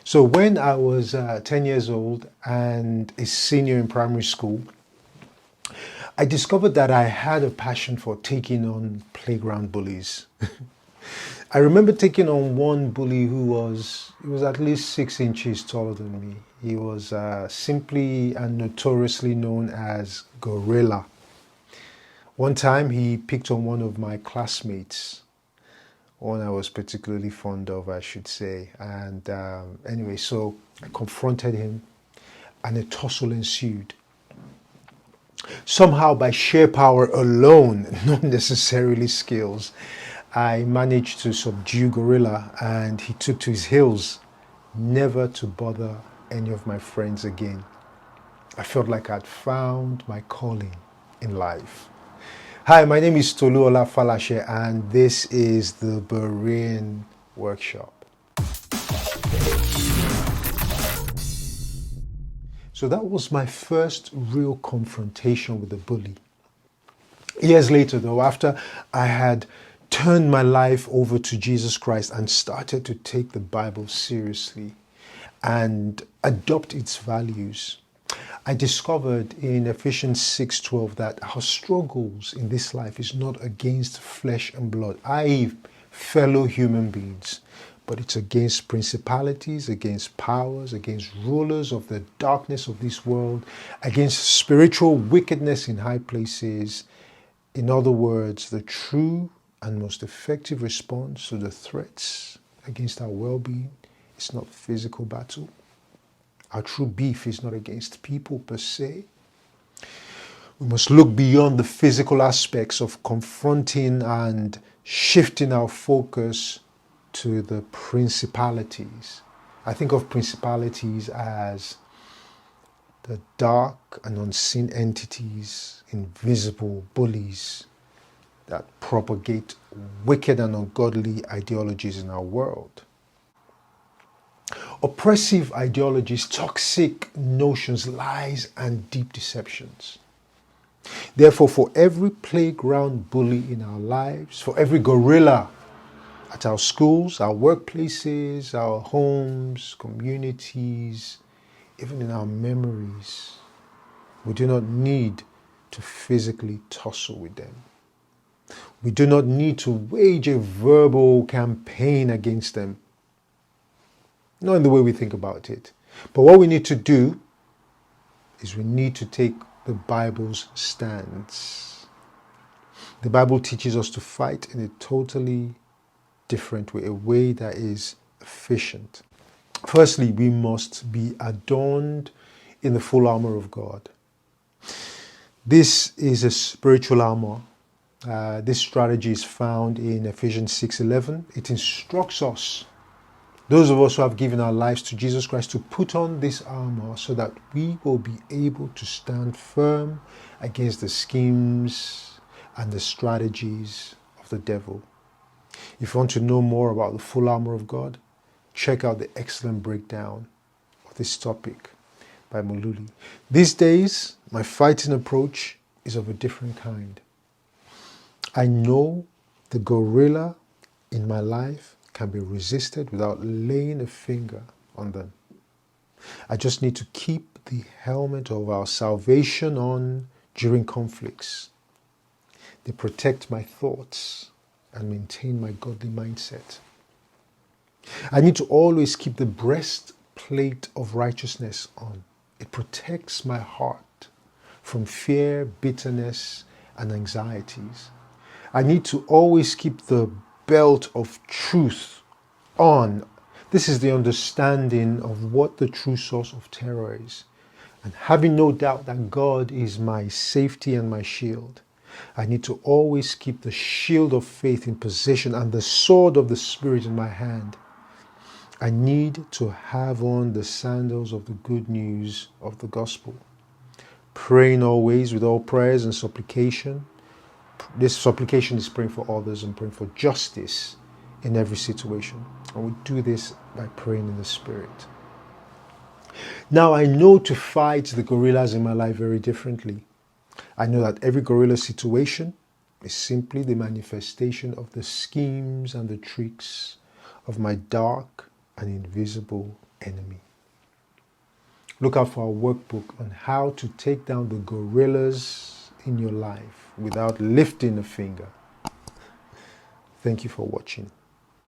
So when I was 10 years old and a senior in primary school, I discovered that I had a passion for taking on playground bullies. I remember taking on one bully he was at least 6 inches taller than me. He was simply and notoriously known as Gorilla. One time he picked on one of my classmates, one I was particularly fond of, I should say. And anyway, so I confronted him and a tussle ensued. Somehow, by sheer power alone, not necessarily skills, I managed to subdue Gorilla and he took to his heels, never to bother any of my friends again. I felt like I'd found my calling in life. Hi, my name is Toluola Falashe and this is the Berean Workshop. So that was my first real confrontation with a bully. Years later though, after I had turned my life over to Jesus Christ and started to take the Bible seriously and adopt its values, I discovered in Ephesians 6:12 that our struggles in this life is not against flesh and blood, i.e. fellow human beings, but it's against principalities, against powers, against rulers of the darkness of this world, against spiritual wickedness in high places. In other words, the true and most effective response to the threats against our well-being is not physical battle. Our true beef is not against people per se. We must look beyond the physical aspects of confronting and shifting our focus to the principalities. I think of principalities as the dark and unseen entities, invisible bullies that propagate wicked and ungodly ideologies in our world. Oppressive ideologies, toxic notions, lies, and deep deceptions. Therefore, for every playground bully in our lives, for every gorilla at our schools, our workplaces, our homes, communities, even in our memories, we do not need to physically tussle with them. We do not need to wage a verbal campaign against them. Not in the way we think about it. But what we need to do is we need to take the Bible's stance. The Bible teaches us to fight in a totally different way, a way that is efficient. Firstly, we must be adorned in the full armor of God. This is a spiritual armor. This strategy is found in Ephesians 6:11. It instructs us, those of us who have given our lives to Jesus Christ, to put on this armor so that we will be able to stand firm against the schemes and the strategies of the devil. If you want to know more about the full armor of God, check out the excellent breakdown of this topic by Mululi. These days, my fighting approach is of a different kind. I know the gorilla in my life can be resisted without laying a finger on them. I just need to keep the helmet of our salvation on during conflicts. They protect my thoughts and maintain my godly mindset. I need to always keep the breastplate of righteousness on. It protects my heart from fear, bitterness, and anxieties. I need to always keep the belt of truth on. This is the understanding of what the true source of terror is. And having no doubt that God is my safety and my shield, I need to always keep the shield of faith in position and the sword of the Spirit in my hand. I need to have on the sandals of the good news of the gospel. Praying always with all prayers and supplication. This supplication is praying for others and praying for justice in every situation. And we do this by praying in the Spirit. Now I know to fight the gorillas in my life very differently. I know that every gorilla situation is simply the manifestation of the schemes and the tricks of my dark and invisible enemy. Look out for our workbook on how to take down the gorillas in your life without lifting a finger. Thank you for watching.